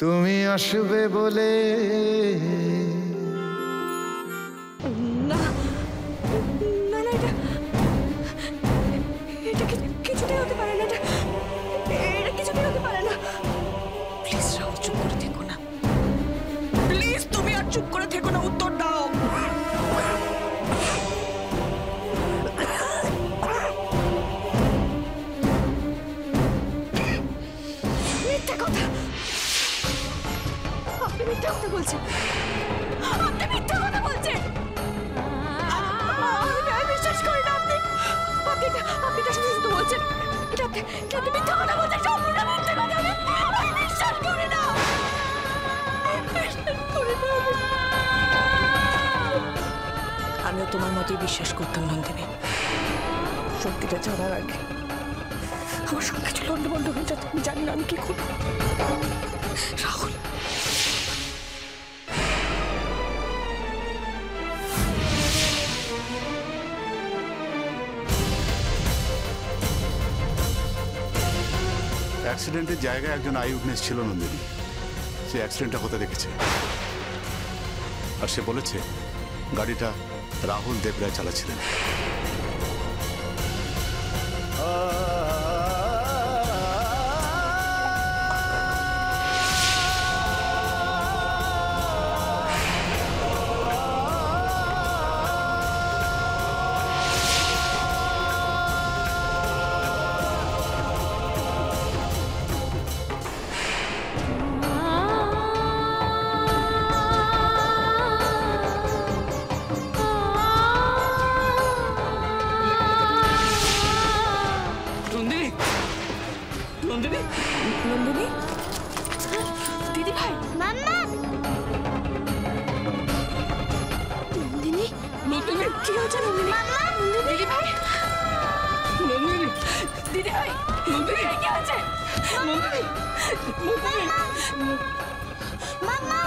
তুমি আসবে বলে না না না, এটা এটা কিছুতেই হতে পারে না, এটা কিছুতেই হতে পারে না। প্লিজ রাহুল, চুপ করে থেকো না, প্লিজ তুমি আর চুপ করে থেকো না, উত্তর দাও। মিথ্যা কথা, আপনি মিথ্যা কথা বলছেন, আপনি মিথ্যা কথা বলছেন। আমি বিশ্বাস করি না, আপনি তার সাথে শুধু বলছেন, এটা আপনি মিথ্যা কথা বলছেন, সম্পূর্ণ মিথ্যা কথা। আমি বিশ্বাস করি না, আমিও তোমার মতোই বিশ্বাস করতাম নন্দিনী। সত্যিটা জানার আগে আমার সব কিছু লন্ডভন্ড হয়ে যাচ্ছে, আমি জানি না আমি কি করব। রাহুল, অ্যাক্সিডেন্টের জায়গায় একজন আই উইটনেস ছিল নন্দিনী। সে অ্যাক্সিডেন্টটা হতে দেখেছে, আর সে বলেছে গাড়িটা রাহুল দেবরায় চালাচ্ছিলেন। নন্দিনী, নন্দিনী, দিদি ভাই, মাম্মা, নন্দিনী, নন্দিনী, কি হয়েছে নন্দিনী? মাম্মা, দিদি ভাই, নন্দিনী, দিদি ভাই, নন্দিনী, কি হয়েছে? নন্দিনী, নন্দিনী, মাম্মা।